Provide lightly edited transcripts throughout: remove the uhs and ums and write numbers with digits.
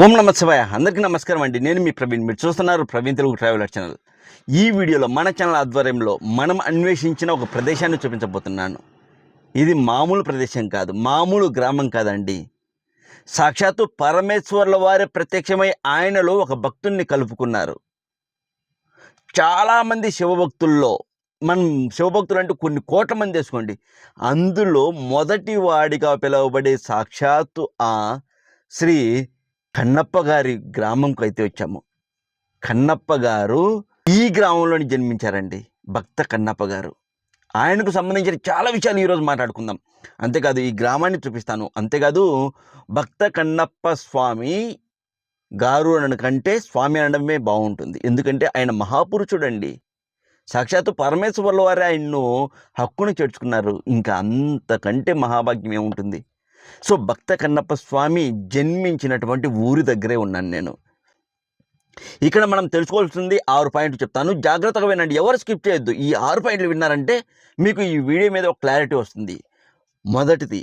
ఓం నమ శివాయ. అందరికీ నమస్కారం అండి. నేను మీ ప్రవీణ్. మీరు చూస్తున్నారు ప్రవీణ్ తెలుగు ట్రావెలర్ ఛానల్. ఈ వీడియోలో మన ఛానల్ ఆధ్వర్యంలో మనం అన్వేషించిన ఒక ప్రదేశాన్ని చూపించబోతున్నాను. ఇది మామూలు ప్రదేశం కాదు, మామూలు గ్రామం కాదండి. సాక్షాత్తు పరమేశ్వర్ల వారే ప్రత్యక్షమై ఆయనలో ఒక భక్తుణ్ణి కలుపుకున్నారు. చాలామంది శివభక్తుల్లో మనం శివభక్తులు అంటే కొన్ని కోట్ల మంది వేసుకోండి. అందులో మొదటి వాడిగా పిలువబడే సాక్షాత్తు ఆ శ్రీ కన్నప్ప గారి గ్రామంకి అయితే వచ్చాము. కన్నప్ప గారు ఈ గ్రామంలోని జన్మించారండి. భక్త కన్నప్ప గారు. ఆయనకు సంబంధించిన చాలా విషయాలు ఈరోజు మాట్లాడుకుందాం. అంతేకాదు ఈ గ్రామాన్ని చూపిస్తాను. అంతేకాదు భక్త కన్నప్ప స్వామి గారు అనకంటే స్వామి అనడమే బాగుంటుంది. ఎందుకంటే ఆయన మహాపురుషుడండి. సాక్షాత్తు పరమేశ్వర్ల వారే ఆయన్ను హక్కును చేర్చుకున్నారు. ఇంకా అంతకంటే మహాభాగ్యం ఏముంటుంది. సో భక్త కన్నప్ప స్వామి జన్మించినటువంటి ఊరి దగ్గరే ఉన్నాను నేను. ఇక్కడ మనం తెలుసుకోవాల్సింది 6 పాయింట్లు చెప్తాను. జాగ్రత్తగా వినండి, ఎవరు స్కిప్ చేయొద్దు. ఈ 6 పాయింట్లు విన్నారంటే మీకు ఈ వీడియో మీద ఒక క్లారిటీ వస్తుంది. మొదటిది,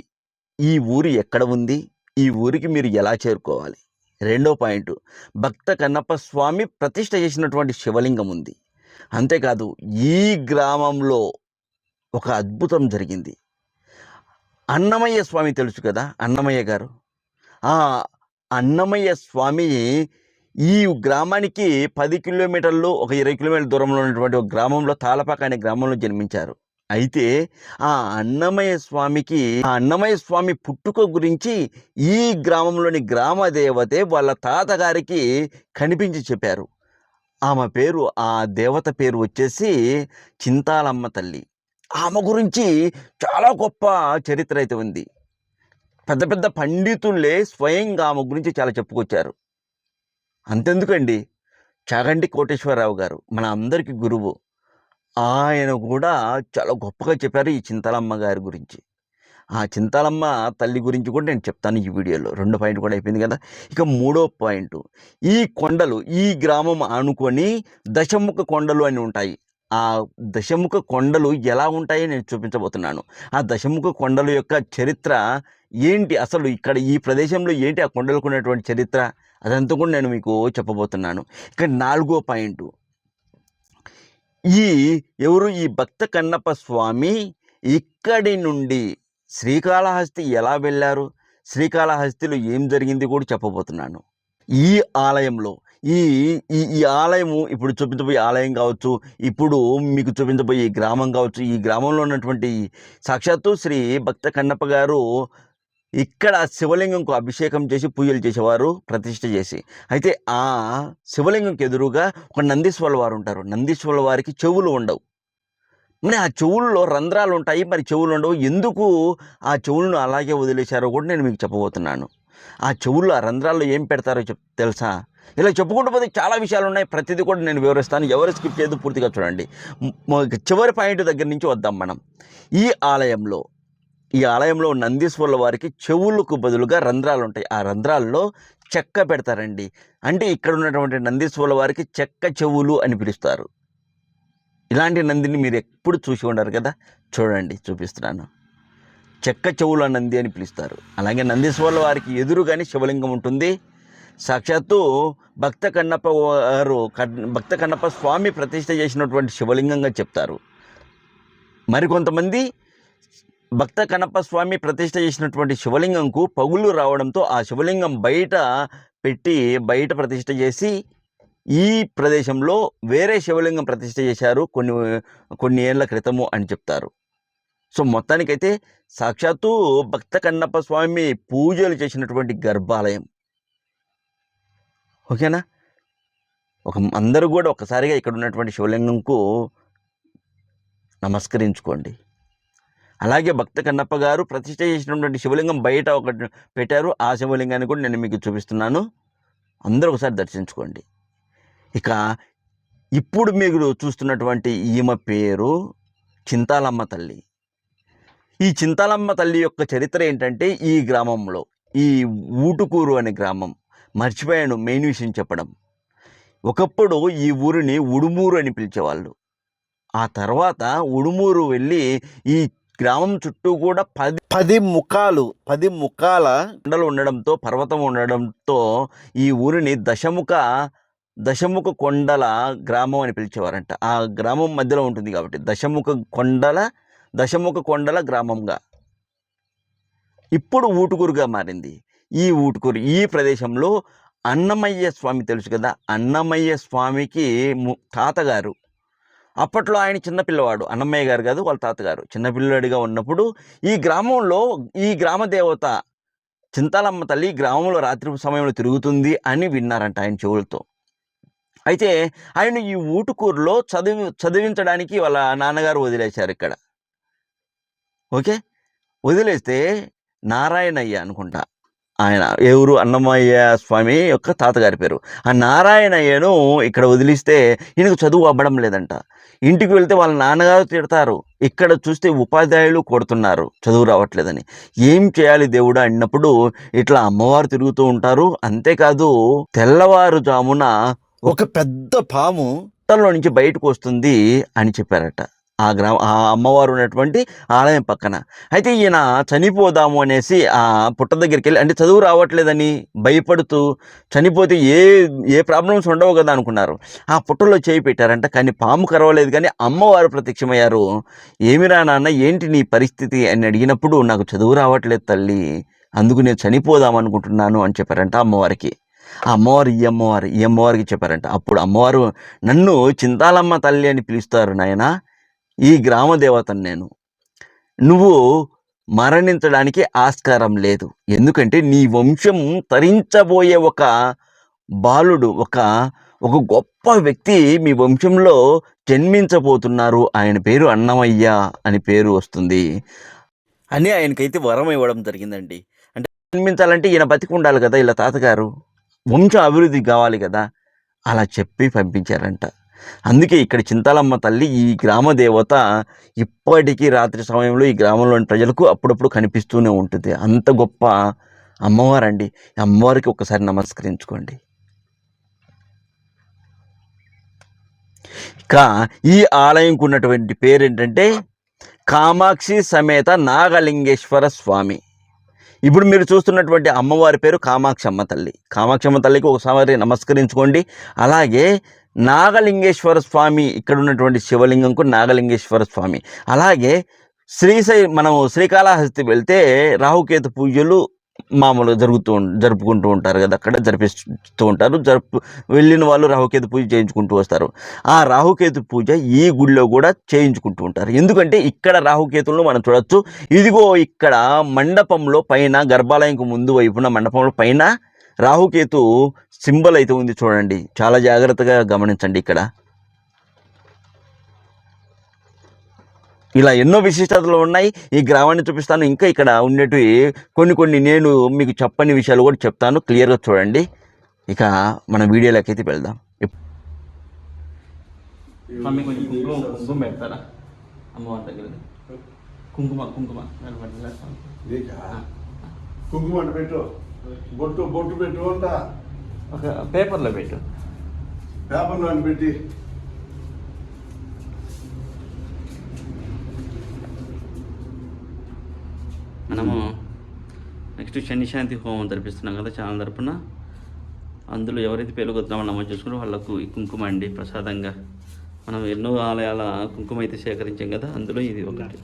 ఈ ఊరు ఎక్కడ ఉంది, ఈ ఊరికి మీరు ఎలా చేరుకోవాలి. రెండో పాయింట్, భక్త కన్నప్ప స్వామి ప్రతిష్ఠ చేసినటువంటి శివలింగం ఉంది. అంతేకాదు ఈ గ్రామంలో ఒక అద్భుతం జరిగింది. అన్నమయ్య స్వామి తెలుసు కదా, అన్నమయ్య గారు. ఆ అన్నమయ్య స్వామి ఈ గ్రామానికి 10 కిలోమీటర్లు, ఒక 20 కిలోమీటర్ల దూరంలో ఉన్నటువంటి ఒక గ్రామంలో, తాళపాక అనే గ్రామంలో జన్మించారు. అయితే ఆ అన్నమయ్య స్వామి పుట్టుక గురించి ఈ గ్రామంలోని గ్రామ దేవతే వాళ్ళ తాతగారికి కనిపించి చెప్పారు. ఆమె పేరు, ఆ దేవత పేరు వచ్చేసి చింతాలమ్మ తల్లి. ఆమె గురించి చాలా గొప్ప చరిత్ర అయితే ఉంది. పెద్ద పెద్ద పండితులే స్వయంగా ఆమె గురించి చాలా చెప్పుకొచ్చారు. అంతెందుకండి, చాగంటి కోటేశ్వరరావు గారు మన అందరికీ గురువు. ఆయన కూడా చాలా గొప్పగా చెప్పారు ఈ చింతాలమ్మ గారి గురించి. ఆ చింతాలమ్మ తల్లి గురించి కూడా నేను చెప్తాను ఈ వీడియోలో. 2 పాయింట్ కూడా అయిపోయింది కదా. ఇక 3వ పాయింట్, ఈ కొండలు, ఈ గ్రామం ఆనుకొని దశముఖ కొండలు అని ఉంటాయి. ఆ దశముఖ కొండలు ఎలా ఉంటాయో నేను చూపించబోతున్నాను. ఆ దశముఖ కొండల యొక్క చరిత్ర ఏంటి, అసలు ఇక్కడ ఈ ప్రదేశంలో ఏంటి ఆ కొండలకు ఉన్నటువంటి చరిత్ర, అదంతా కూడా నేను మీకు చెప్పబోతున్నాను. ఇక 4వ పాయింట్, ఈ భక్త కన్నప్ప స్వామి ఇక్కడి నుండి శ్రీకాళహస్తి ఎలా వెళ్ళారు, శ్రీకాళహస్తిలో ఏం జరిగింది కూడా చెప్పబోతున్నాను. ఈ ఆలయంలో ఈ ఈ ఆలయము, ఇప్పుడు చూపించబోయే ఆలయం కావచ్చు, ఇప్పుడు మీకు చూపించబోయే ఈ గ్రామం కావచ్చు, ఈ గ్రామంలో ఉన్నటువంటి సాక్షాత్తు శ్రీ భక్త కన్నప్ప గారు ఇక్కడ శివలింగంకు అభిషేకం చేసి పూజలు చేసేవారు, ప్రతిష్ఠ చేసి. అయితే ఆ శివలింగంకి ఎదురుగా ఒక నందీశ్వరుల వారు ఉంటారు. నందీశ్వరుల వారికి చెవులు ఉండవు. మరి ఆ చెవుల్లో రంధ్రాలు ఉంటాయి, మరి చెవులు ఉండవు. ఎందుకు ఆ చెవులను అలాగే వదిలేశారో కూడా నేను మీకు చెప్పబోతున్నాను. ఆ చెవుల్లో, ఆ రంధ్రాల్లో ఏం పెడతారో తెలుసా? ఇలా చెప్పుకుంటూ పోతే చాలా విషయాలు ఉన్నాయి. ప్రతిదీ కూడా నేను వివరిస్తాను. ఎవరు స్కిప్ చేయదు, పూర్తిగా చూడండి. చివరి పాయింట్ దగ్గర నుంచి వద్దాం మనం. ఈ ఆలయంలో నందీశ్వరుల వారికి చెవులకు బదులుగా రంధ్రాలు ఉంటాయి. ఆ రంధ్రాల్లో చెక్క పెడతారండి. అంటే ఇక్కడ ఉన్నటువంటి నందీశ్వరుల వారికి చెక్క చెవులు అని పిలుస్తారు. ఇలాంటి నందిని మీరు ఎప్పుడు చూసి ఉండరు కదా. చూడండి, చూపిస్తున్నాను. చెక్క చెవుల నంది అని పిలుస్తారు. అలాగే నందీశ్వరుల వారికి ఎదురుగానే శివలింగం ఉంటుంది. సాక్షాత్తు భక్త కన్నప్ప స్వామి ప్రతిష్ఠ చేసినటువంటి శివలింగంగా చెప్తారు. మరికొంతమంది భక్త కన్నప్ప స్వామి ప్రతిష్ఠ చేసినటువంటి శివలింగంకు పగులు రావడంతో ఆ శివలింగం బయట ప్రతిష్ఠ చేసి ఈ ప్రదేశంలో వేరే శివలింగం ప్రతిష్ఠ చేశారు కొన్ని ఏళ్ల క్రితము అని చెప్తారు. సో మొత్తానికైతే సాక్షాత్తు భక్త కన్నప్ప స్వామి పూజలు చేసినటువంటి గర్భాలయం. ఓకేనా. అందరూ కూడా ఒకసారిగా ఇక్కడ ఉన్నటువంటి శివలింగంకు నమస్కరించుకోండి. అలాగే భక్త కన్నప్ప గారు ప్రతిష్ఠ చేసినటువంటి శివలింగం బయట ఒకటి పెట్టారు. ఆ శివలింగాన్ని కూడా నేను మీకు చూపిస్తున్నాను. అందరూ ఒకసారి దర్శించుకోండి. ఇక ఇప్పుడు మీరు చూస్తున్నటువంటి ఈమె పేరు చింతాలమ్మ తల్లి. ఈ చింతాలమ్మ తల్లి యొక్క చరిత్ర ఏంటంటే, ఈ గ్రామంలో, ఈ ఊటుకూరు అనే గ్రామం, మర్చిపోయాను మెయిన్ విషయం చెప్పడం. ఒకప్పుడు ఈ ఊరిని ఉడుమూరు అని పిలిచేవాళ్ళు. ఆ తర్వాత ఉడుమూరు వెళ్ళి ఈ గ్రామం చుట్టూ కూడా 10 ముఖాల కొండలు ఉండడంతో, పర్వతం ఉండడంతో ఈ ఊరిని దశముఖ కొండల గ్రామం అని పిలిచేవారంట. ఆ గ్రామం మధ్యలో ఉంటుంది కాబట్టి దశముఖ కొండల గ్రామంగా ఇప్పుడు ఊటుకూరుగా మారింది. ఈ ప్రదేశంలో అన్నమయ్య స్వామి తెలుసు కదా, అన్నమయ్య స్వామికి తాతగారు. అప్పట్లో ఆయన చిన్నపిల్లవాడు, అన్నమయ్య గారు కాదు, వాళ్ళ తాతగారు చిన్నపిల్లవాడిగా ఉన్నప్పుడు ఈ గ్రామ దేవత చింతాలమ్మ తల్లి గ్రామంలో రాత్రి సమయంలో తిరుగుతుంది అని విన్నారంట ఆయన చెవులతో. అయితే ఆయన ఈ ఊటుకూరులో చదివించడానికి వాళ్ళ నాన్నగారు వదిలేశారు ఇక్కడ. ఓకే, వదిలేస్తే నారాయణయ్య అనుకుంటా ఆయన, ఎవరు అన్నమయ్య స్వామి యొక్క తాతగారి పేరు. ఆ నారాయణయ్యను ఇక్కడ వదిలిస్తే ఈయనకు చదువు అవ్వడం లేదంట. ఇంటికి వెళ్తే వాళ్ళ నాన్నగారు తిడతారు, ఇక్కడ చూస్తే ఉపాధ్యాయులు కొడుతున్నారు చదువు రావట్లేదని. ఏం చేయాలి దేవుడు అన్నప్పుడు ఇట్లా అమ్మవారు తిరుగుతూ ఉంటారు. అంతేకాదు తెల్లవారుజామున ఒక పెద్ద పాము పుట్టలో నుంచి బయటకు వస్తుంది అని చెప్పారట ఆ అమ్మవారు ఉన్నటువంటి ఆలయం పక్కన. అయితే ఈయన చనిపోదాము అనేసి ఆ పుట్ట దగ్గరికి వెళ్ళి, అంటే చదువు రావట్లేదని భయపడుతూ, చనిపోతే ఏ ప్రాబ్లమ్స్ ఉండవు కదా అనుకున్నారు, ఆ పుట్టలో చేయి పెట్టారంట. కానీ పాము కరవలేదు, కానీ అమ్మవారు ప్రత్యక్షమయ్యారు. ఏమిరా నాన్న, ఏంటి నీ పరిస్థితి అని అడిగినప్పుడు, నాకు చదువు రావట్లేదు తల్లి, అందుకు నేను చనిపోదాం అనుకుంటున్నాను అని చెప్పారంట అమ్మవారికి. ఆ అమ్మవారు ఈ అమ్మవారికి చెప్పారంట. అప్పుడు అమ్మవారు, నన్ను చింతాలమ్మ తల్లి అని పిలుస్తారు నాయన, ఈ గ్రామ దేవతను నేను, నువ్వు మరణించడానికి ఆస్కారం లేదు. ఎందుకంటే నీ వంశం తరించబోయే ఒక బాలుడు, ఒక గొప్ప వ్యక్తి మీ వంశంలో జన్మించబోతున్నారు. ఆయన పేరు అన్నమయ్య అని పేరు వస్తుంది అని ఆయనకైతే వరం ఇవ్వడం జరిగిందండి. అంటే జన్మించాలంటే ఈయన బతికి ఉండాలి కదా, ఇలా తాతగారు, వంశం అభివృద్ధి కావాలి కదా, అలా చెప్పి పంపించారంట. అందుకే ఇక్కడ చింతాలమ్మ తల్లి, ఈ గ్రామ దేవత ఇప్పటికీ రాత్రి సమయంలో ఈ గ్రామంలోని ప్రజలకు అప్పుడప్పుడు కనిపిస్తూనే ఉంటుంది. అంత గొప్ప అమ్మవారండి. అమ్మవారికి ఒకసారి నమస్కరించుకోండి. ఇక ఈ ఆలయంకు ఉన్నటువంటి పేరు ఏంటంటే కామాక్షి సమేత నాగలింగేశ్వర స్వామి. ఇప్పుడు మీరు చూస్తున్నటువంటి అమ్మవారి పేరు కామాక్షమ్మ తల్లి. కామాక్షమ్మ తల్లికి ఒకసారి నమస్కరించుకోండి. అలాగే నాగలింగేశ్వర స్వామి, ఇక్కడ ఉన్నటువంటి శివలింగంకు నాగలింగేశ్వర స్వామి. అలాగే మనం శ్రీకాళహస్తి వెళ్తే రాహుకేతు పూజలు మామూలుగా జరుపుకుంటూ ఉంటారు కదా, అక్కడ జరిపిస్తూ ఉంటారు. వెళ్ళిన వాళ్ళు రాహుకేతు పూజ చేయించుకుంటూ వస్తారు. ఆ రాహుకేతు పూజ ఈ గుడిలో కూడా చేయించుకుంటూ ఉంటారు. ఎందుకంటే ఇక్కడ రాహుకేతులను మనం చూడొచ్చు. ఇదిగో ఇక్కడ మండపంలో పైన, గర్భాలయంకు ముందు వైపున మండపంలో పైన రాహుకేతు సింబల్ అయితే ఉంది చూడండి. చాలా జాగ్రత్తగా గమనించండి. ఇక్కడ ఇలా ఎన్నో విశిష్టతలు ఉన్నాయి. ఈ గ్రామాన్ని చూపిస్తాను. ఇంకా ఇక్కడ ఉండేటివి కొన్ని నేను మీకు చెప్పని విషయాలు కూడా చెప్తాను, క్లియర్గా చూడండి. ఇక మన వీడియోలోకి అయితే వెళ్దాం. కుంకుమ పెడతారా అమ్మవారి దగ్గర? కుంకుమ పెట్టు, బొట్టు పెట్టు, ఒక పేపర్లో పెట్టు, పేపర్లో పెట్టి మనము నెక్స్ట్ శనిశాంతి హోమం జరిపిస్తున్నాం కదా ఛానల్ తరపున. అందులో ఎవరైతే పేర్లు కొద్దామని నమోదు చేసుకుని వాళ్ళకు ఈ కుంకుమ అండి ప్రసాదంగా. మనం ఎన్నో ఆలయాల కుంకుమ అయితే సేకరించాం కదా, అందులో ఇది ఒకటి.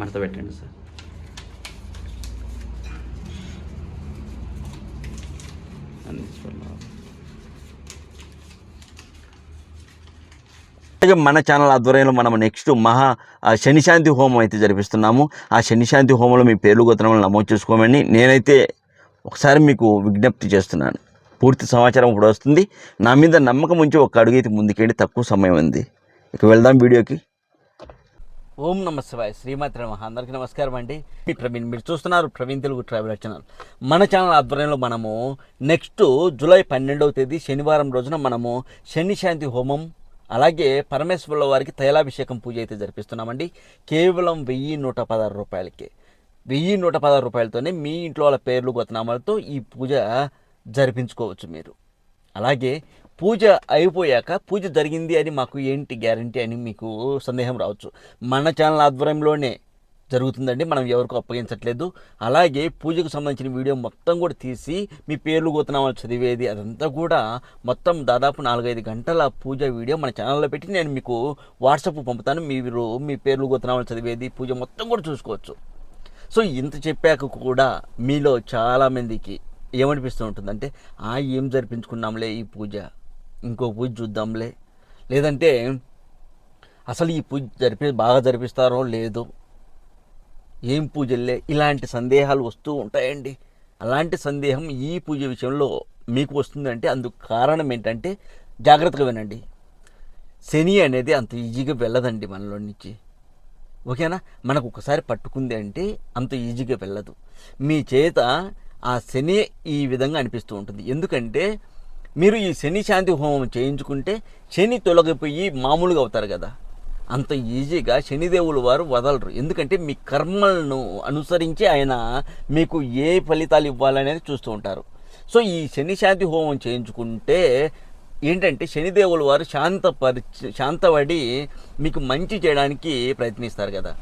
మడత పెట్టండి సార్. మన ఛానల్ ఆధ్వర్యంలో మనం నెక్స్ట్ శనిశాంతి హోమం అయితే జరిపిస్తున్నాము. ఆ శనిశాంతి హోమంలో మీ పేర్లు గోత్రాలను నమోదు చేసుకోమని నేనైతే ఒకసారి మీకు విజ్ఞప్తి చేస్తున్నాను. పూర్తి సమాచారం ఇప్పుడు వస్తుంది. నా మీద నమ్మకం ఉంచి ఒక అడుగైతే ముందుకెళ్ళి, తక్కువ సమయం ఉంది. ఇక వెళ్దాం వీడియోకి. ఓం నమ శివాయ, శ్రీమాత్రి నమః. అందరికీ నమస్కారం అండి. ప్రవీణ్, మీరు చూస్తున్నారు ప్రవీణ్ తెలుగు ట్రావెలర్ ఛానల్. మన ఛానల్ ఆధ్వర్యంలో మనము నెక్స్ట్ జూలై 12వ తేదీ శనివారం రోజున మనము శనిశాంతి హోమం, అలాగే పరమేశ్వరుల వారికి తైలాభిషేకం పూజ అయితే జరిపిస్తున్నామండి. కేవలం 1116 రూపాయలకే, 1116 రూపాయలతోనే మీ ఇంట్లో వాళ్ళ పేర్లు గోత్రనామాలతో ఈ పూజ జరిపించుకోవచ్చు మీరు. అలాగే పూజ అయిపోయాక పూజ జరిగింది అని మాకు ఏంటి గ్యారంటీ అని మీకు సందేహం రావచ్చు. మన ఛానల్ ఆధ్వర్యంలోనే జరుగుతుందండి, మనం ఎవరికో అప్పగించట్లేదు. అలాగే పూజకు సంబంధించిన వీడియో మొత్తం కూడా తీసి మీ పేర్లు గోతనామాలు చదివేది అదంతా కూడా మొత్తం దాదాపు 4-5 గంటల పూజ వీడియో మన ఛానల్లో పెట్టి నేను మీకు వాట్సాప్ పంపుతాను. మీరు మీ పేర్లు గోతనామాలు చదివేది పూజ మొత్తం కూడా చూసుకోవచ్చు. సో ఇంత చెప్పాక కూడా మీలో చాలామందికి ఏమనిపిస్తూ ఉంటుందంటే ఏం జరిపించుకున్నాంలే ఈ పూజ, ఇంకో పూజ చూద్దాంలే, లేదంటే అసలు ఈ పూజ బాగా జరిపిస్తారో లేదో, ఏం పూజల్లే, ఇలాంటి సందేహాలు వస్తూ ఉంటాయండి. అలాంటి సందేహం ఈ పూజ విషయంలో మీకు వస్తుందంటే అందుకు కారణం ఏంటంటే జాగ్రత్తగా వినండి. శని అనేది అంత ఈజీగా వెళ్ళదండి మనలో నుంచి, ఓకేనా? మనకు ఒకసారి పట్టుకుంది అంటే అంత ఈజీగా వెళ్ళదు. మీ చేత ఆ శని ఈ విధంగా అనిపిస్తూ ఉంటుంది. ఎందుకంటే మీరు ఈ శని శాంతి హోమం చేయించుకుంటే శని తొలగిపోయి మామూలుగా అవుతారు కదా, అంత ఈజీగా శనిదేవులు వారు వదలరు. ఎందుకంటే మీ కర్మలను అనుసరించి ఆయన మీకు ఏ ఫలితాలు ఇవ్వాలనేది చూస్తూ ఉంటారు. సో ఈ శని శాంతి హోమం చేయించుకుంటే ఏంటంటే శనిదేవుల వారు శాంతపడి మీకు మంచి చేయడానికి ప్రయత్నిస్తారు కదా,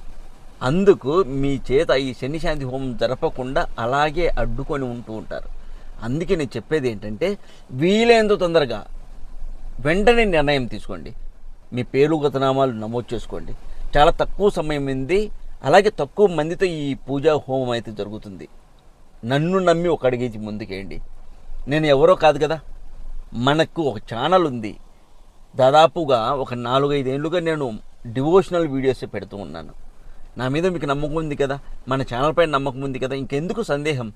అందుకు మీ చేత ఈ శని శాంతి హోమం జరపకుండా అలాగే అడ్డుకొని ఉంటూ ఉంటారు. అందుకే నేను చెప్పేది ఏంటంటే వీలైనంత తొందరగా వెంటనే నిర్ణయం తీసుకోండి, మీ పేరు గతనామాలు నమోదు చేసుకోండి. చాలా తక్కువ సమయం ఉంది, అలాగే తక్కువ మందితో ఈ పూజా హోమం అయితే జరుగుతుంది. నన్ను నమ్మి ఒక అడిగేసి ముందుకేయండి. నేను ఎవరో కాదు కదా, మనకు ఒక ఛానల్ ఉంది. దాదాపుగా ఒక 4-5 ఏళ్ళుగా నేను డివోషనల్ వీడియోస్ పెడుతూ ఉన్నాను. నా మీద మీకు నమ్మకం ఉంది కదా, మన ఛానల్ పైన నమ్మకం ఉంది కదా, ఇంకెందుకు సందేహం?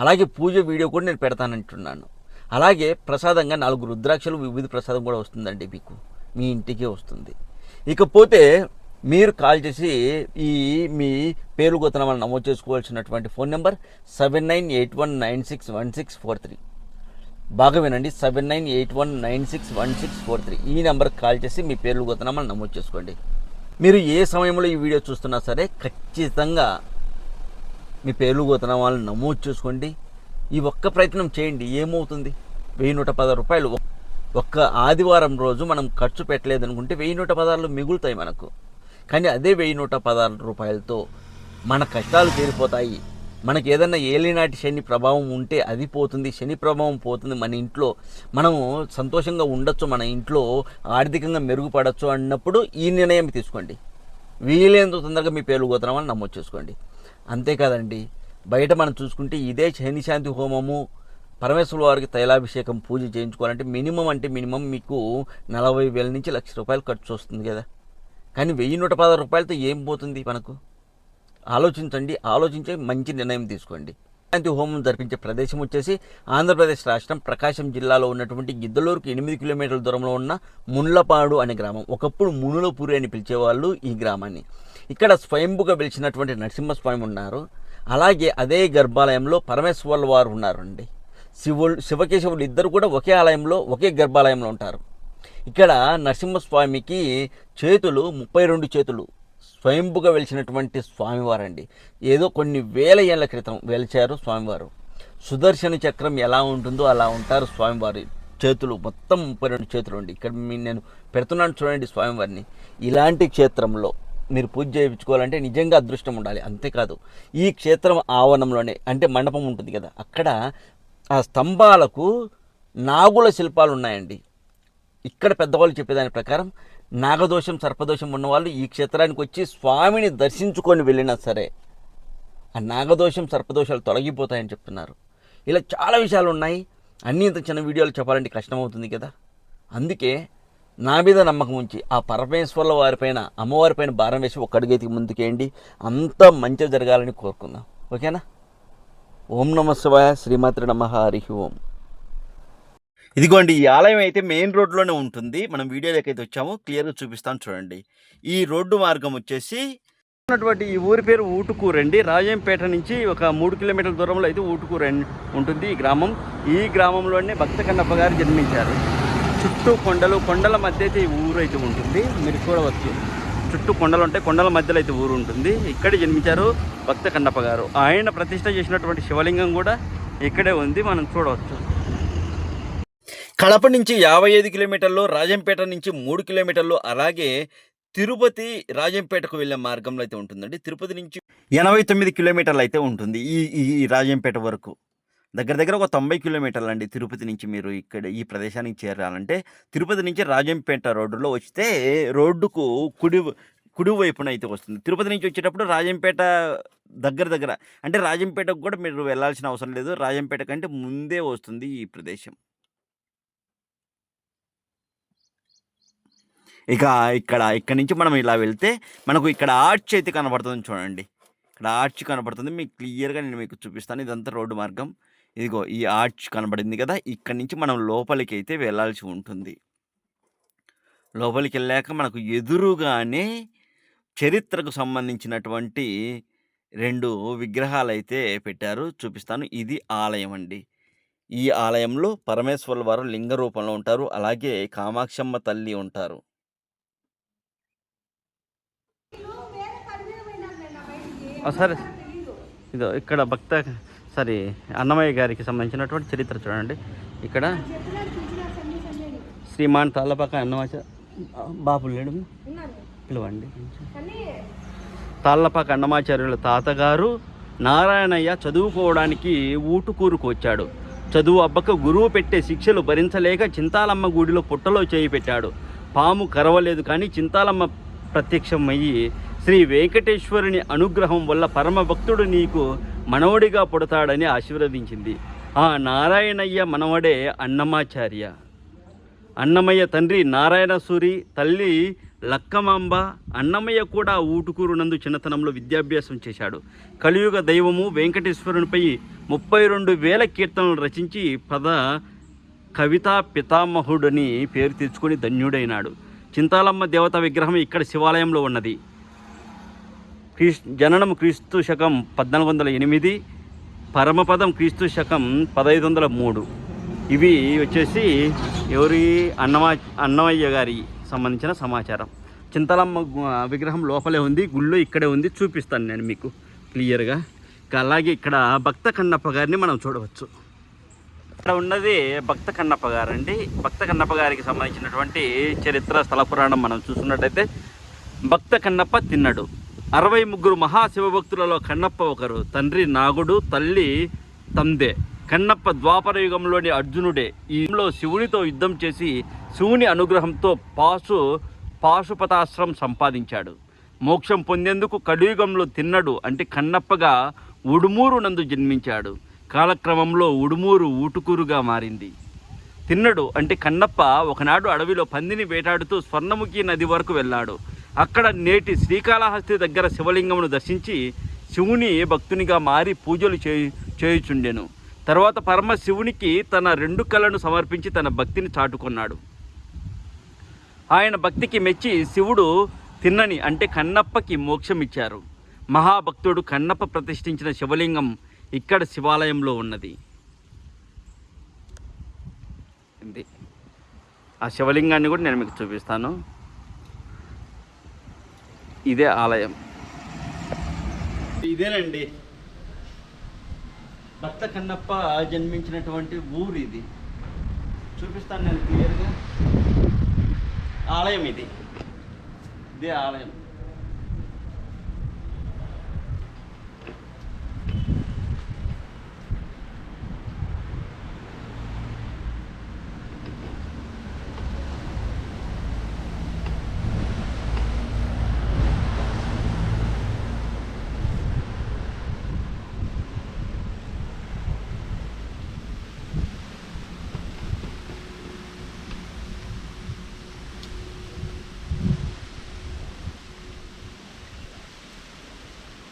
అలాగే పూజ వీడియో కూడా నేను పెడతానంటున్నాను. అలాగే ప్రసాదంగా 4 రుద్రాక్షలు వివిధ ప్రసాదం కూడా వస్తుందండి, మీకు మీ ఇంటికే వస్తుంది. ఇకపోతే మీరు కాల్ చేసి మీ పేరు గోతనామాలు నమోదు చేసుకోవాల్సినటువంటి ఫోన్ నెంబర్ 7981961643. బాగా వినండి, 7981961643. ఈ నెంబర్కి కాల్ చేసి మీ పేర్లు గోతనామాలు నమోదు చేసుకోండి. మీరు ఏ సమయంలో ఈ వీడియో చూస్తున్నా సరే ఖచ్చితంగా మీ పేర్లు గోతనామాలు నమోదు చేసుకోండి. ఈ ఒక్క ప్రయత్నం చేయండి, ఏమవుతుంది? 1110 రూపాయలు ఒక్క ఆదివారం రోజు మనం ఖర్చు పెట్టలేదనుకుంటే 1116 మిగులుతాయి మనకు. కానీ అదే 1116 రూపాయలతో మన కష్టాలు తీరిపోతాయి. మనకి ఏదన్నా ఏలినాటి శని ప్రభావం ఉంటే అది పోతుంది, శని ప్రభావం పోతుంది. మన ఇంట్లో మనము సంతోషంగా ఉండొచ్చు, మన ఇంట్లో ఆర్థికంగా మెరుగుపడవచ్చు అన్నప్పుడు ఈ నిర్ణయం తీసుకోండి. వీలైనంత తొందరగా మీ పేర్లు గోత్రాలను నమోదు చేసుకోండి. అంతేకాదండి, బయట మనం చూసుకుంటే ఇదే శని శాంతి హోమము, పరమేశ్వర వారికి తైలాభిషేకం పూజ చేయించుకోవాలంటే మినిమం మీకు 40,000 నుంచి 1,00,000 రూపాయలు ఖర్చు వస్తుంది కదా. కానీ 1110 రూపాయలతో ఏం పోతుంది మనకు? ఆలోచించి మంచి నిర్ణయం తీసుకోండి. శాంతి హోమం జరిపించే ప్రదేశం వచ్చేసి ఆంధ్రప్రదేశ్ రాష్ట్రం ప్రకాశం జిల్లాలో ఉన్నటువంటి గిద్దలూరుకు 8 కిలోమీటర్ల దూరంలో ఉన్న మున్లపాడు అనే గ్రామం. ఒకప్పుడు మునులపూరి అని పిలిచేవాళ్ళు ఈ గ్రామాన్ని. ఇక్కడ స్వయంభుగా వెలిచినటువంటి నరసింహస్వామి ఉన్నారు. అలాగే అదే గర్భాలయంలో పరమేశ్వర్ల వారు ఉన్నారండి. శివకేశవులు ఇద్దరు కూడా ఒకే ఆలయంలో, ఒకే గర్భాలయంలో ఉంటారు. ఇక్కడ నరసింహస్వామికి చేతులు 32 చేతులు, స్వయంభుగా వెలిచినటువంటి స్వామివారండి. ఏదో కొన్ని వేల ఏళ్ల క్రితం వెలిచారు స్వామివారు. సుదర్శన చక్రం ఎలా ఉంటుందో అలా ఉంటారు స్వామివారి చేతులు, మొత్తం 32 చేతులు అండి. ఇక్కడ నేను పెడుతున్నాను చూడండి స్వామివారిని. ఇలాంటి క్షేత్రంలో మీరు పూజ చేయించుకోవాలంటే నిజంగా అదృష్టం ఉండాలి. అంతేకాదు, ఈ క్షేత్రం ఆవరణంలోనే అంటే మండపం ఉంటుంది కదా, అక్కడ ఆ స్తంభాలకు నాగుల శిల్పాలు ఉన్నాయండి. ఇక్కడ పెద్దవాళ్ళు చెప్పేదాని ప్రకారం నాగదోషం, సర్పదోషం ఉన్నవాళ్ళు ఈ క్షేత్రానికి వచ్చి స్వామిని దర్శించుకొని వెళ్ళినా సరే ఆ నాగదోషం, సర్పదోషాలు తొలగిపోతాయని చెప్తున్నారు. ఇలా చాలా విషయాలు ఉన్నాయి. అన్నీ ఇంత చిన్న వీడియోలు చెప్పాలంటే కష్టమవుతుంది కదా. అందుకే నా మీద నమ్మకం ఉంచి ఆ పరమేశ్వర్ల వారిపైన, అమ్మవారిపైన భారం వేసి ఒక అడుగైతే ముందుకేయండి. అంతా మంచిగా జరగాలని కోరుకుందాం. ఓకేనా? ఓం నమ శివాయ, శ్రీమాత్రి నమః, హరి ఓం. ఇదిగోండి, ఈ ఆలయం అయితే మెయిన్ రోడ్లోనే ఉంటుంది. మనం వీడియోలోకి అయితే వచ్చాము, క్లియర్గా చూపిస్తాను చూడండి. ఈ రోడ్డు మార్గం వచ్చేసి ఉన్నటువంటి ఈ ఊరి పేరు ఊటుకూరు అండి. రాజంపేట నుంచి ఒక 3 కిలోమీటర్ల దూరంలో అయితే ఊటుకూరు ఉంటుంది ఈ గ్రామం. ఈ గ్రామంలోనే భక్త కన్నప్ప గారు జన్మించారు. చుట్టూ కొండల మధ్య అయితే ఈ ఊరు అయితే ఉంటుంది. మీరు చూడవచ్చు, చుట్టూ కొండలు ఉంటాయి, కొండల మధ్యలో అయితే ఊరు ఉంటుంది. ఇక్కడే జన్మించారు భక్త కన్నప్ప గారు. ఆయన ప్రతిష్ట చేసినటువంటి శివలింగం కూడా ఇక్కడే ఉంది, మనం చూడవచ్చు. కడప నుంచి 55 కిలోమీటర్లు, రాజంపేట నుంచి 3 కిలోమీటర్లు, అలాగే తిరుపతి రాజంపేటకు వెళ్ళే మార్గంలో అయితే ఉంటుందండి. తిరుపతి నుంచి 89 కిలోమీటర్లు అయితే ఉంటుంది ఈ ఈ ఈ రాజంపేట వరకు. దగ్గర దగ్గర ఒక 90 కిలోమీటర్లు అండి తిరుపతి నుంచి మీరు ఇక్కడ ఈ ప్రదేశానికి చేరాలంటే. తిరుపతి నుంచి రాజంపేట రోడ్డులో వస్తే రోడ్డుకు కుడి వైపున అయితే వస్తుంది. తిరుపతి నుంచి వచ్చేటప్పుడు రాజంపేట దగ్గర అంటే రాజంపేటకు కూడా మీరు వెళ్ళాల్సిన అవసరం లేదు. రాజంపేట కంటే ముందే వస్తుంది ఈ ప్రదేశం. ఇక్కడి నుంచి మనం ఇలా వెళ్తే మనకు ఇక్కడ ఆర్చ్ అయితే కనబడుతుంది చూడండి. ఇక్కడ ఆర్చ్ కనబడుతుంది. మీకు క్లియర్‌గా నేను మీకు చూపిస్తాను. ఇదంతా రోడ్డు మార్గం. ఇదిగో ఈ ఆర్చ్ కనబడింది కదా! ఇక్కడి నుంచి మనం లోపలికి అయితే వెళ్ళాల్సి ఉంటుంది. లోపలికెళ్ళాక మనకు ఎదురుగానే చరిత్రకు సంబంధించినటువంటి 2 విగ్రహాలైతే పెట్టారు. చూపిస్తాను. ఇది ఆలయం అండి. ఈ ఆలయంలో పరమేశ్వరుల వారు లింగ రూపంలో ఉంటారు. అలాగే కామాక్షమ్మ తల్లి ఉంటారు. సరే ఇదో ఇక్కడ అన్నమయ్య గారికి సంబంధించినటువంటి చరిత్ర చూడండి. ఇక్కడ శ్రీమాన్ తాళ్ళపాక బాబు లేడు, పిలవండి. తాళ్ళపాక అన్నమాచార్యుల తాతగారు నారాయణయ్య చదువుకోవడానికి ఊటుకూరుకు వచ్చాడు. చదువు అబ్బక గురువు పెట్టే శిక్షలు భరించలేక చింతాలమ్మ గుడిలో పుట్టలో చేయి పెట్టాడు. పాము కరవలేదు కానీ చింతాలమ్మ ప్రత్యక్షమయ్యి శ్రీ వెంకటేశ్వరుని అనుగ్రహం వల్ల పరమభక్తుడు నీకు మనవడిగా పుడతాడని ఆశీర్వదించింది. ఆ నారాయణయ్య మనవడే అన్నమాచార్య. అన్నమయ్య తండ్రి నారాయణసూరి, తల్లి లక్కమాంబ. అన్నమయ్య కూడా ఊటుకూరు నందు చిన్నతనంలో విద్యాభ్యాసం చేశాడు. కలియుగ దైవము వెంకటేశ్వరునిపై 32,000 కీర్తనలు రచించి కవితా పితామహుడని పేరు తెచ్చుకొని ధన్యుడైనాడు. చింతాలమ్మ దేవత విగ్రహం ఇక్కడ శివాలయంలో ఉన్నది. జననం క్రీస్తు శకం 1408, పరమపదం క్రీస్తు శకం 1503. ఇవి వచ్చేసి అన్నమయ్య గారి సంబంధించిన సమాచారం. చింతలమ్మ విగ్రహం లోపలే ఉంది, గుళ్ళో ఇక్కడే ఉంది. చూపిస్తాను నేను మీకు క్లియర్గా. అలాగే ఇక్కడ భక్త కన్నప్ప గారిని మనం చూడవచ్చు. ఇక్కడ ఉన్నది భక్త కన్నప్ప గారు అండి. భక్త కన్నప్ప గారికి సంబంధించినటువంటి చరిత్ర స్థల పురాణం మనం చూసుకున్నట్టయితే, భక్త కన్నప్ప తిన్నడు. 63 మహాశివభక్తులలో కన్నప్ప ఒకరు. తండ్రి నాగుడు, తల్లి తందే. కన్నప్ప ద్వాపర యుగంలోని అర్జునుడే. ఈలో శివునితో యుద్ధం చేసి శివుని అనుగ్రహంతో పాశుపతాశ్రం సంపాదించాడు. మోక్షం పొందేందుకు కలియుగంలో తిన్నడు అంటే కన్నప్పగా ఉడుమూరు నందు జన్మించాడు. కాలక్రమంలో ఉడుమూరు ఊటుకూరుగా మారింది. తిన్నడు అంటే కన్నప్ప ఒకనాడు అడవిలో పందిని వేటాడుతూ స్వర్ణముఖి నది వరకు వెళ్ళాడు. అక్కడ నేటి శ్రీకాళహస్తి దగ్గర శివలింగమును దర్శించి శివుని భక్తునిగా మారి పూజలు చేయుచుండెను. తర్వాత పరమశివునికి తన 2 కళ్ళను సమర్పించి తన భక్తిని చాటుకున్నాడు. ఆయన భక్తికి మెచ్చి శివుడు తిన్నని అంటే కన్నప్పకి మోక్షమిచ్చారు. మహాభక్తుడు కన్నప్ప ప్రతిష్ఠించిన శివలింగం ఇక్కడ శివాలయంలో ఉన్నది. ఆ శివలింగాన్ని కూడా నేను మీకు చూపిస్తాను. ఇదే ఆలయం. ఇదేనండి భక్త కన్నప్ప జన్మించినటువంటి ఊరు ఇది. చూపిస్తాను నేను క్లియర్గా. ఆలయం ఇదే ఆలయం.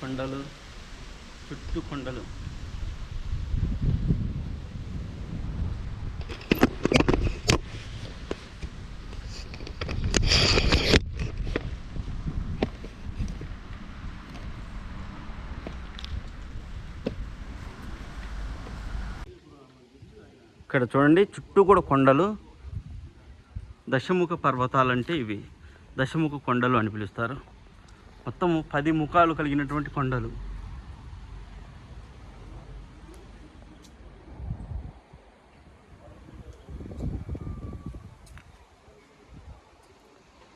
కొండలు, చుట్టూ కొండలు. ఇక్కడ చూడండి, చుట్టూ కూడా కొండలు. దశముఖ పర్వతాలంటే ఇవి దశముఖ కొండలు అని పిలుస్తారు. మొత్తం 10 ముఖాలు కలిగినటువంటి కొండలు.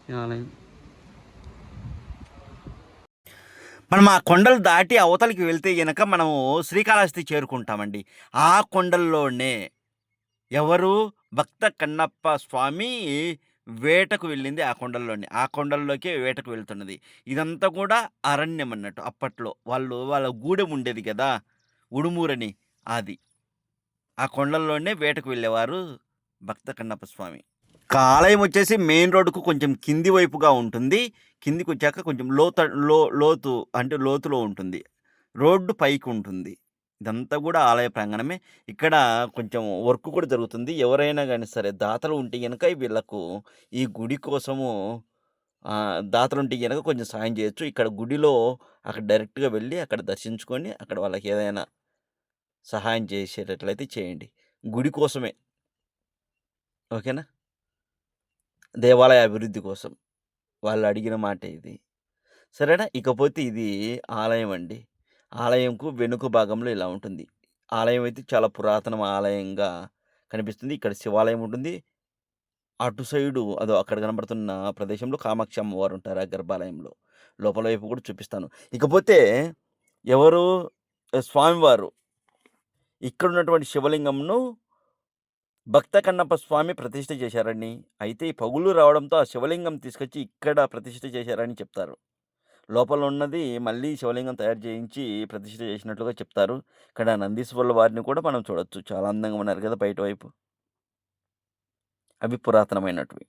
ఈ ఆలయం. మనం ఆ కొండలు దాటి అవతలికి వెళ్తే గనక మనము శ్రీకాళహస్తి చేరుకుంటామండి. ఆ కొండల్లోనే ఎవరు భక్త కన్నప్ప స్వామి వేటకు వెళ్ళింది ఆ కొండల్లోనే. ఆ కొండల్లోకే వేటకు వెళ్తున్నది. ఇదంతా కూడా అరణ్యం అన్నట్టు. అప్పట్లో వాళ్ళ గూడెం ఉండేది కదా! ఉడుమూరని. అది. ఆ కొండల్లోనే వేటకు వెళ్ళేవారు భక్త కన్నప్ప స్వామి. ఆలయం వచ్చేసి మెయిన్ రోడ్డుకు కొంచెం కింది వైపుగా ఉంటుంది. కిందికొచ్చాక కొంచెం లోతు అంటే లోతులో ఉంటుంది. రోడ్డు పైకి ఉంటుంది. ఇదంతా కూడా ఆలయ ప్రాంగణమే. ఇక్కడ కొంచెం వర్క్ కూడా జరుగుతుంది. ఎవరైనా గాని సరే దాతలు ఉంటే గనక వీళ్ళకు ఈ గుడి కోసము దాతలుంటే గనక కొంచెం సాయం చేయొచ్చు. ఇక్కడ గుడిలో అక్కడ డైరెక్ట్‌గా వెళ్ళి అక్కడ దర్శించుకొని అక్కడ వాళ్ళకి ఏదైనా సహాయం చేసేటట్లయితే చేయండి. గుడి కోసమే. ఓకేనా? దేవాలయ అభివృద్ధి కోసం. వాళ్ళు అడిగిన మాటే ఇది. సరేనా? ఇకపోతే ఇది ఆలయం అండి. ఆలయంకు వెనుక భాగంలో ఇలా ఉంటుంది. ఆలయం అయితే చాలా పురాతన ఆలయంగా కనిపిస్తుంది. ఇక్కడ శివాలయం ఉంటుంది. అటు సైడు అదో అక్కడ కనబడుతున్న ప్రదేశంలో కామాక్షి అమ్మవారు ఉంటారు ఆ గర్భాలయంలో. లోపల వైపు కూడా చూపిస్తాను. ఇకపోతే ఎవరు స్వామివారు ఇక్కడున్నటువంటి శివలింగంను భక్త కన్నప్ప స్వామి ప్రతిష్ఠ చేశారని, అయితే ఈ పగుళ్ళు రావడంతో ఆ శివలింగం తీసుకొచ్చి ఇక్కడ ప్రతిష్ఠ చేశారని చెప్తారు. లోపల ఉన్నది మళ్ళీ శివలింగం తయారు చేయించి ప్రతిష్ఠ చేసినట్లుగా చెప్తారు. ఇక్కడ నందీశ్వరుల వారిని కూడా మనం చూడొచ్చు. చాలా అందంగా ఉన్నారు కదా బయట వైపు. అవి పురాతనమైనటివి.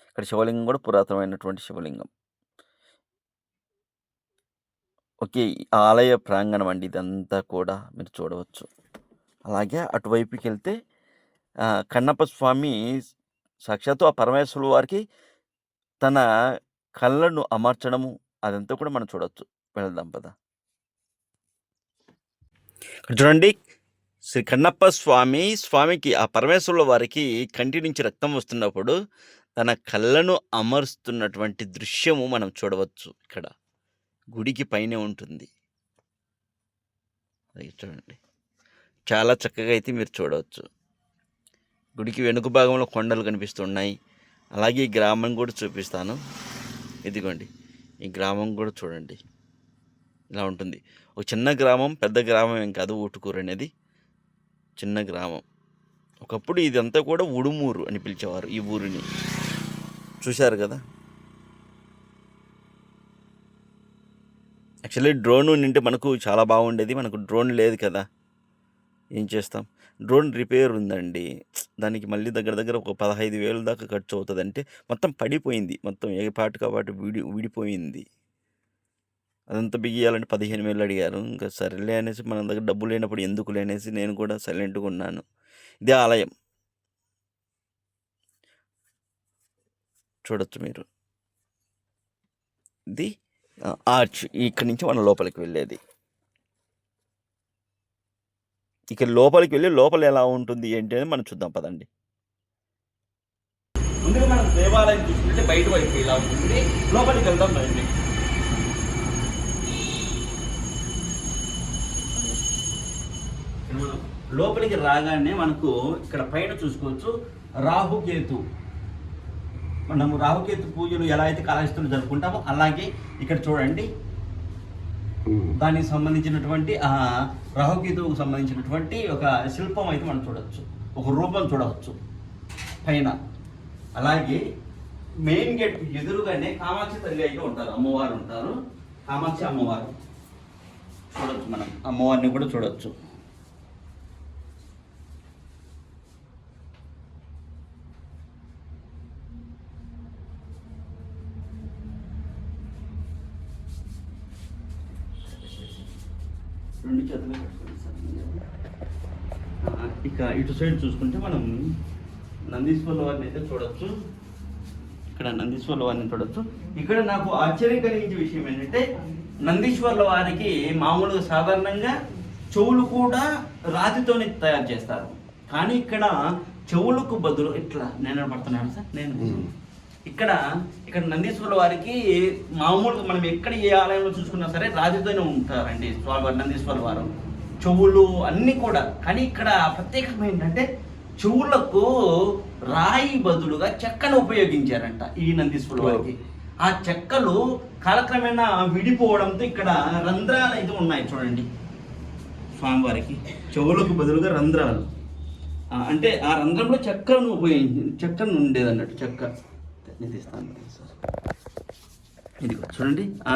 ఇక్కడ శివలింగం కూడా పురాతనమైనటువంటి శివలింగం. ఓకే. ఈ ఆలయ ప్రాంగణం అండి ఇదంతా కూడా మీరు చూడవచ్చు. అలాగే అటువైపుకెళ్తే కన్నప్ప స్వామి సాక్షాత్తు ఆ పరమేశ్వరుల వారికి తన కళ్ళను అమర్చడము అదంతా కూడా మనం చూడొచ్చు. వెళ్దాం పద. ఇక్కడ చూడండి శ్రీ కన్నప్ప స్వామికి ఆ పరమేశ్వరుల వారికి కంటి నుంచి రక్తం వస్తున్నప్పుడు తన కళ్ళను అమరుస్తున్నటువంటి దృశ్యము మనం చూడవచ్చు. ఇక్కడ గుడికి పైనే ఉంటుంది. అది చూడండి. చాలా చక్కగా అయితే మీరు చూడవచ్చు. గుడికి వెనుక భాగంలో కొండలు కనిపిస్తున్నాయి. అలాగే ఈ గ్రామం కూడా చూపిస్తాను. ఇదిగోండి ఈ గ్రామం కూడా చూడండి ఇలా ఉంటుంది. ఒక చిన్న గ్రామం, పెద్ద గ్రామం ఏం కాదు. ఊటుకూరు అనేది చిన్న గ్రామం. ఒకప్పుడు ఇదంతా కూడా ఉడుమూరు అని పిలిచేవారు ఈ ఊరిని. చూశారు కదా. యాక్చువల్లీ డ్రోన్ ఉంటే మనకు చాలా బాగుండేది. మనకు డ్రోన్ లేదు కదా, ఏం చేస్తాం. డ్రోన్ రిపేర్ ఉందండి. దానికి మళ్ళీ దగ్గర ఒక 15,000 దాకా ఖర్చు అవుతుందంటే మొత్తం పడిపోయింది. మొత్తం ఏ పాటుగా పాటు విడిపోయింది. అదంతా బిగియాలంటే 15,000 అడిగారు. ఇంకా సరేలే అనేసి మన దగ్గర డబ్బులు లేనప్పుడు ఎందుకులే అనేసి నేను కూడా సైలెంట్గా ఉన్నాను. ఇదే ఆలయం చూడొచ్చు మీరు. ఇది ఆర్చ్. ఇక్కడి నుంచి మనం లోపలికి వెళ్ళేది. ఇక లోపలికి వెళ్ళి లోపల ఎలా ఉంటుంది ఏంటి అని మనం చూద్దాం పదండి. ముందుగా మనం దేవాలయం చూసుకుంటే బయట వైపు ఇలా ఉంటుంది. లోపలికి వెళ్దాం రండి. లోపలికి రాగానే మనకు ఇక్కడ పైన చూసుకోవచ్చు రాహుకేతు. మనము రాహుకేతు పూజలు ఎలా అయితే కాళహస్తిలో జరుపుకుంటామో అలాగే ఇక్కడ చూడండి దానికి సంబంధించినటువంటి రాహుకేతువుకు సంబంధించినటువంటి ఒక శిల్పం అయితే మనం చూడవచ్చు. ఒక రూపం చూడవచ్చు పైన. అలాగే మెయిన్ గేట్ ఎదురుగానే కామాక్షి తల్లి అయితే ఉంటారు, అమ్మవారు ఉంటారు. కామాక్షి అమ్మవారు చూడొచ్చు. మనం అమ్మవారిని కూడా చూడొచ్చు. రెండు చేతులు పెట్టుకోండి సార్. ఇక ఇటు సైడ్ చూసుకుంటే మనం నందీశ్వరుల వారిని అయితే చూడొచ్చు. ఇక్కడ నందీశ్వరుల వారిని చూడొచ్చు. ఇక్కడ నాకు ఆశ్చర్యం కలిగించే విషయం ఏంటంటే నందీశ్వరుల వారికి మామూలుగా సాధారణంగా చెవులు కూడా రాతితోనే తయారు చేస్తారు. కానీ ఇక్కడ చెవులకు బదులు ఇట్లా నేను పడుతున్నాను సార్. ఇక్కడ నందీశ్వరుల వారికి మామూలుగా మనం ఎక్కడ ఏ ఆలయంలో చూసుకున్నా సరే రాతితోనే ఉంటారండి స్వామివారు. నందీశ్వరుల వారు చెవులు అన్నీ కూడా. కానీ ఇక్కడ ప్రత్యేకం ఏంటంటే చెవులకు రాయి బదులుగా చెక్కను ఉపయోగించారంట ఈ నందీశ్వరుల వారికి. ఆ చెక్కలు కాలక్రమేణా విడిపోవడంతో ఇక్కడ రంధ్రాలు అయితే ఉన్నాయి చూడండి. స్వామివారికి చెవులకు బదులుగా రంధ్రాలు, అంటే ఆ రంధ్రంలో చెక్కను ఉండేది అన్నట్టు. చెక్క తీస్తాను ఇది చూడండి. ఆ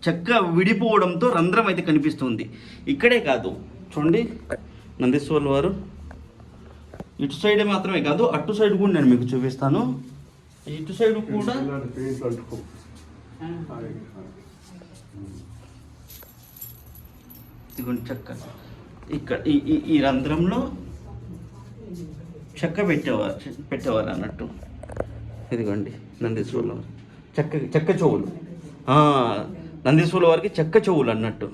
చెక్క విడిపోవడంతో రంధ్రం అయితే కనిపిస్తుంది. ఇక్కడే కాదు చూడండి, నందీశ్వరుల వారు ఇటు సైడ్ మాత్రమే కాదు, అటు సైడ్ కూడా నేను మీకు చూపిస్తాను. ఇటు సైడ్ కూడా పెయింట్ అంటుకో. ఇదిగోండి చెక్క. ఇక్కడ ఈ రంధ్రంలో చెక్క పెట్టేవారు అన్నట్టు. ఇదిగోండి నందీశ్వరుల వారు చెక్క చెవులు. నందీశ్వరుల వారికి చెక్క చెవులు అన్నట్టు.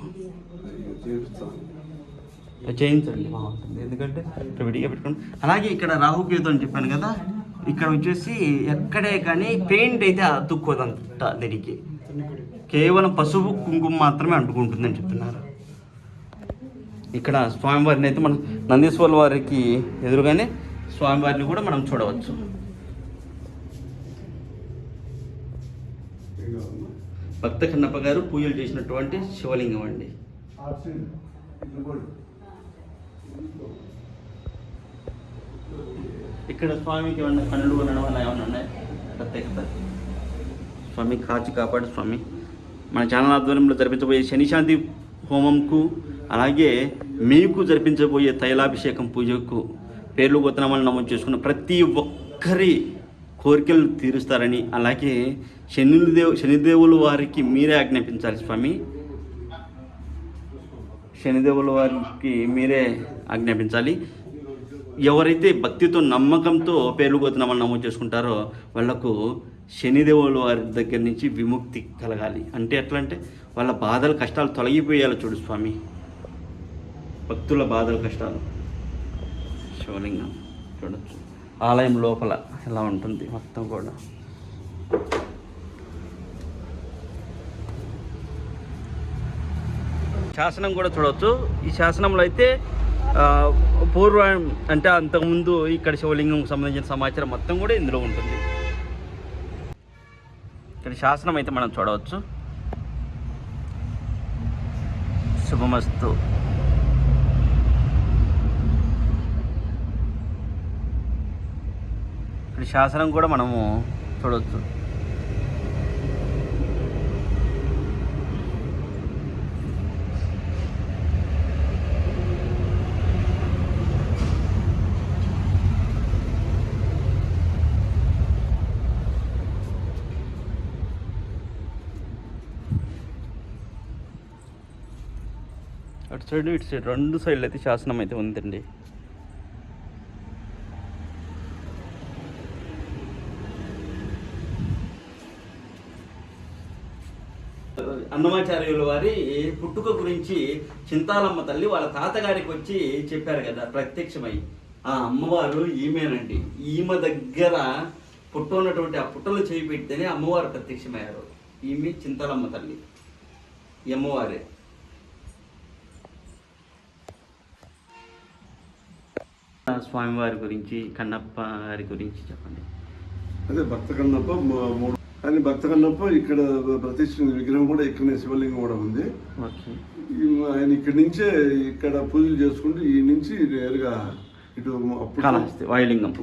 చేయించండి, బాగుంటుంది. ఎందుకంటే ఇక్కడ విడిగా పెట్టుకోండి. అలాగే ఇక్కడ రాహుకేతు అని చెప్పాను కదా, ఇక్కడ వచ్చేసి ఎక్కడే కానీ పెయింట్ అయితే అతుక్కోదంట. దీనికి కేవలం పసుపు కుంకుమ మాత్రమే అంటుకుంటుందని చెప్తున్నారు. ఇక్కడ స్వామివారిని అయితే మనం నందీశ్వరుల వారికి ఎదురుగానే స్వామివారిని కూడా మనం చూడవచ్చు. భక్త కన్నప్ప గారు పూజలు చేసినటువంటి శివలింగం అండి. ఇక్కడ స్వామికి ఏమన్నా కన్నులు కొనడం అలా ఏమన్నా ఉన్నాయి ప్రత్యేకత? స్వామి కాచి కాపాడు స్వామి. మన ఛానల్ ఆధ్వర్యంలో జరిపించబోయే శనిశాంతి హోమంకు, అలాగే మీకు జరిపించబోయే తైలాభిషేకం పూజకు పేర్లు గోత్రనామాలు నమోదు చేసుకున్న ప్రతి ఒక్కరి కోరికలు తీరుస్తారని, అలాగే శనిదేవుల వారికి మీరే ఆజ్ఞాపించాలి స్వామి. శనిదేవుల వారికి మీరే ఆజ్ఞాపించాలి. ఎవరైతే భక్తితో నమ్మకంతో పేర్లు గోత్రనామాలు నమోదు చేసుకుంటారో వాళ్లకు శనిదేవుల వారి దగ్గర నుంచి విముక్తి కలగాలి. అంటే ఎట్లా అంటే వాళ్ళ బాధలు కష్టాలు తొలగిపోయాలో చూడు స్వామి. భక్తుల బాధలు కష్టాలు. శివలింగం చూడొచ్చు. ఆలయం లోపల ఎలా ఉంటుంది మొత్తం కూడా. శాసనం కూడా చూడవచ్చు. ఈ శాసనంలో అయితే పూర్వం అంటే అంతకుముందు ఇక్కడ శివలింగం సంబంధించిన సమాచారం మొత్తం కూడా ఇందులో ఉంటుంది. ఇక్కడ శాసనం అయితే మనం చూడవచ్చు. శుభమస్తు. ఇక్కడ శాసనం కూడా మనము చూడవచ్చు. అటు సైడ్ ఇటు సైడ్ రెండు సైడ్లు అయితే శాసనం అయితే ఉందండి. అన్నమాచార్యుల వారి పుట్టుక గురించి చింతాలమ్మ తల్లి వాళ్ళ తాతగారికి వచ్చి చెప్పారు కదా ప్రత్యక్షమై. ఆ అమ్మవారు ఈమెనండి. ఈమె దగ్గర పుట్ట ఉన్నటువంటి ఆ పుట్టలు చేయి పెడితేనే అమ్మవారు ప్రత్యక్షమయ్యారు. ఈమె చింతాలమ్మ తల్లి, ఈ అమ్మవారే. స్వామివారి గురించి, కన్నప్ప గారి గురించి చెప్పండి. అదే భక్త కన్నప్ప మూడు, కానీ భక్త కన్నప్ప ఇక్కడ ప్రతిష్ఠ విగ్రహం కూడా ఇక్కడనే శివలింగం కూడా ఉంది. ఆయన ఇక్కడి నుంచే ఇక్కడ పూజలు చేసుకుంటూ ఈ నుంచి నేరుగా ఇటు వాయులింగం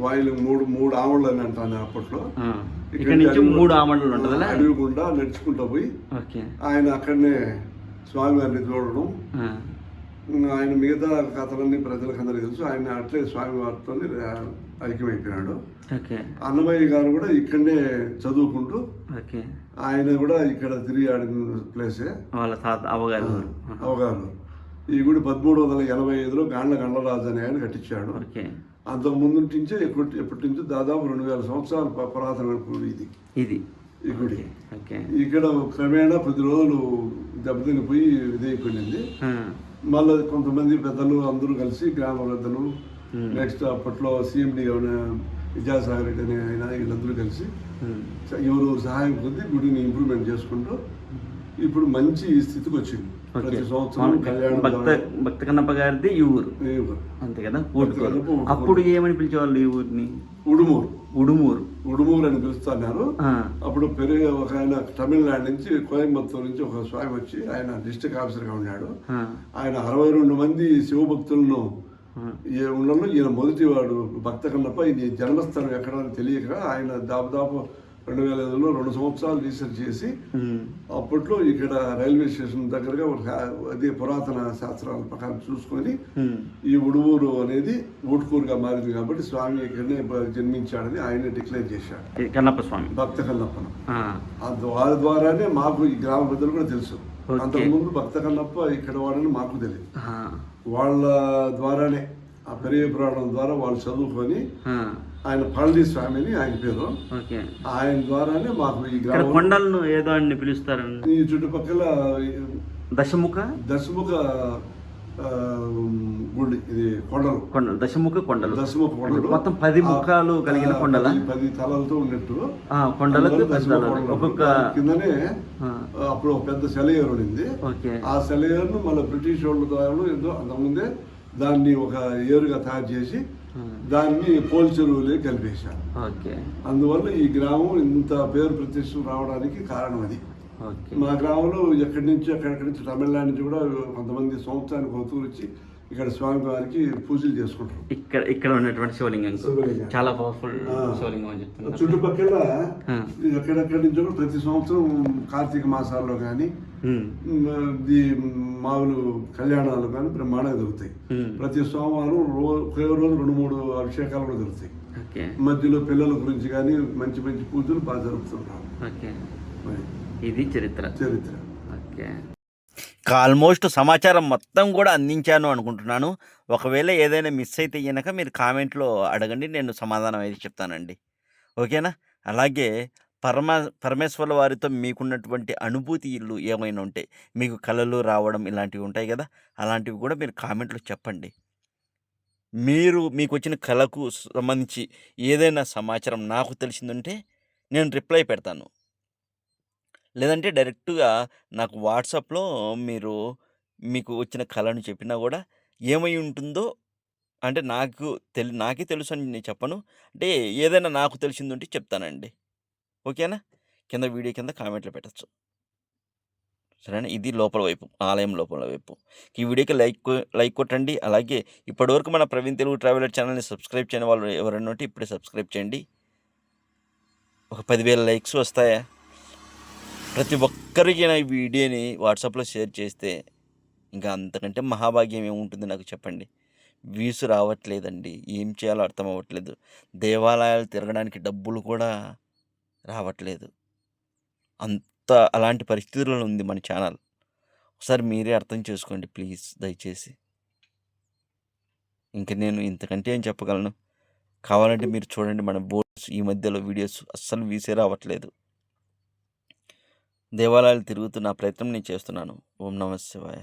మూడు ఆమళ్ళు అని అంటాను అప్పట్లో. ఇక్కడ నుంచి 3 ఆమళ్ళు ఉంటుంది. అడవి గుండా నడుచుకుంటూ పోయి ఆయన అక్కడనే స్వామివారిని చూడడం. ఆయన మిగతా కథలన్నీ ప్రజలకు అందరికీ తెలుసు. ఆయన అట్లే స్వామివారితో ఐక్యమైపోయినాడు. అన్నమయ్య గారు కూడా ఇక్కడనే చదువుకుంటూ ఆయన కూడా ఇక్కడ తిరిగి ఆడిన ప్లేసే వాళ్ళ అవగారు. ఈ గుడి 1385లో గాండ్ల గండ్లరాజు అనే ఆయన కట్టించాడు. అంతకు ముందు నుంచే ఎప్పటి నుంచో దాదాపు 2000 సంవత్సరాల పురాతనమైన గుడి ఇది. ఈ గుడి ఇక్కడ క్రమేణా 10 రోజులు దెబ్బతినిపోయి ఇదైపోయింది. మళ్ళీ కొంతమంది పెద్దలు అందరూ కలిసి, గ్రామ పెద్దలు, నెక్స్ట్ అప్పట్లో సిఎండి విద్యాసాగర్ రెడ్డి అనే ఆయన, వీళ్ళందరూ కలిసి ఎవరు సహాయం కొద్దీ గుడిని ఇంప్రూవ్మెంట్ చేసుకుంటూ ఇప్పుడు మంచి స్థితికి వచ్చింది. ప్రతి సంవత్సరం కళ్యాణం భక్త కన్నప్ప గారిది ఈ ఊరు అంతే కదా, ఊటుకూరు. అప్పుడు ఏమని పిలిచేవాళ్ళు ఈ ఊరిని? ఉడుమూరు. ఉడుమూరు. ఉడుమూరు అని పిలుస్తున్నారు. అప్పుడు పెరిగే ఒక ఆయన తమిళనాడు నుంచి, కోయంబత్తూరు నుంచి ఒక స్వామి వచ్చి, ఆయన డిస్ట్రిక్ట్ ఆఫీసర్గా ఉన్నాడు. ఆయన 62 మంది శివభక్తులను ఈ ఉండలో ఈయన మొదటి వాడు భక్త కన్నప్ప. ఇది జన్మస్థానం ఎక్కడ అని తెలియక ఆయన దాదాపు 2005లో 2 సంవత్సరాలు రీసెర్చ్ చేసి అప్పట్లో ఇక్కడ రైల్వే స్టేషన్ దగ్గరగా అదే పురాతన శాస్త్రాల ప్రకారం చూసుకొని ఈ ఉడుమూరు అనేది ఊటుకూరుగా మారింది కాబట్టి స్వామి ఇక్కడనే జన్మించాడని ఆయన డిక్లేర్ చేశాడు, కన్నప్ప స్వామి, భక్త కన్నప్పను. వారి ద్వారానే మాకు ఈ గ్రామ పెద్దలు కూడా తెలుసు. అంతకుముందు భక్త కన్నప్ప ఇక్కడ వాడని మాకు తెలియదు. వాళ్ళ ద్వారానే ఆ పెరిగే పురాణం ద్వారా వాళ్ళు చదువుకొని ఆయన పళని స్వామి అని ఆయన పేరు, ఆయన ద్వారానే మాకు ఈ గ్రామం. కొండలను ఏదో అని పిలుస్తారండి ఈ చుట్టుపక్కల దశముఖ గుడి, ఇది కొండలు, దశముఖ కొండలు మొత్తం 10 ముఖాలు కలిగిన కొండల, 10 తలలతో ఉన్నట్టు కొండలకు ఒక్కొక్క కిందనే అప్పుడు ఒక పెద్ద సెలయేరు ఉండింది. ఆ సెలయేరును మళ్ళీ బ్రిటిష్ వాళ్ళ ద్వారా ఏదో అంతకుముందే దాన్ని ఒక ఏరుగా తయారు చేసి దాన్ని పోల్చెరువులే కలిపేశారు. అందువల్ల ఈ గ్రామం ఇంత పేరు ప్రతిష్ట రావడానికి కారణం అది. మా గ్రామంలో ఎక్కడి నుంచి అక్కడి నుంచి తమిళనాడు నుంచి కూడా కొంతమంది సంవత్సరానికి ఒక తూరు వచ్చి ఇక్కడ స్వామి వారికి పూజలు చేసుకుంటారు. ఇక్కడ ఉన్నటువంటి శివలింగం చాలా పవర్ఫుల్ శివలింగం. చుట్టుపక్కల ఎక్కడెక్కడి నుంచి కూడా ప్రతి సంవత్సరం కార్తీక మాసాల్లో కానీ మామూలు కళ్యాణాలు కానీ బ్రహ్మాండంగా జరుగుతాయి. ప్రతి సోమవారం రోజు 2-3 అభిషేకాలు కూడా జరుగుతాయి. మధ్యలో పిల్లల గురించి కానీ మంచి మంచి పూజలు బాగా జరుపుతుంటారు. ఇది చరిత్ర. ఆల్మోస్ట్ సమాచారం మొత్తం కూడా అందించాను అనుకుంటున్నాను. ఒకవేళ ఏదైనా మిస్ అయితే కనుక మీరు కామెంట్లో అడగండి, నేను సమాధానం అయితే చెప్తానండి. ఓకేనా? అలాగే పరమేశ్వర్ల వారితో మీకున్నటువంటి అనుభూతిలు ఏమైనా ఉంటే, మీకు కళలు రావడం ఇలాంటివి ఉంటాయి కదా, అలాంటివి కూడా మీరు కామెంట్లో చెప్పండి. మీకు వచ్చిన కళకు సంబంధించి ఏదైనా సమాచారం నాకు తెలిసిందంటే నేను రిప్లై పెడతాను. లేదంటే డైరెక్ట్గా నాకు వాట్సాప్లో మీకు వచ్చిన కళను చెప్పినా కూడా ఏమై ఉంటుందో అంటే నాకే తెలుసు అని నేను చెప్పను. అంటే ఏదైనా నాకు తెలిసింది ఉంటే చెప్తానండి. ఓకేనా? కింద వీడియో కింద కామెంట్లో పెట్టచ్చు. సరేనా? ఇది లోపల వైపు, ఆలయం లోపల వైపు. ఈ వీడియోకి లైక్ కొట్టండి. అలాగే ఇప్పటివరకు మన ప్రవీణ్ తెలుగు ట్రావెలర్ ఛానల్ని సబ్స్క్రైబ్ చేయని వాళ్ళు ఎవరైనా ఉంటే ఇప్పుడే సబ్స్క్రైబ్ చేయండి. ఒక 10,000 లైక్స్ వస్తాయా? ప్రతి ఒక్కరికి నా ఈ వీడియోని వాట్సాప్లో షేర్ చేస్తే ఇంకా అంతకంటే మహాభాగ్యం ఏముంటుంది నాకు చెప్పండి. వ్యూస్ రావట్లేదండి, ఏం చేయాలో అర్థం అవ్వట్లేదు. దేవాలయాలు తిరగడానికి డబ్బులు కూడా రావట్లేదు. అలాంటి పరిస్థితుల్లో ఉంది మన ఛానల్. ఒకసారి మీరే అర్థం చేసుకోండి ప్లీజ్, దయచేసి. ఇంక నేను ఇంతకంటే ఏం చెప్పగలను? కావాలంటే మీరు చూడండి మన బోర్డ్స్, ఈ మధ్యలో వీడియోస్ అస్సలు వ్యూసే రావట్లేదు. దేవాలయాలు తిరుగుతూ నా ప్రయత్నం నేను చేస్తున్నాను. ఓం నమః శివాయ.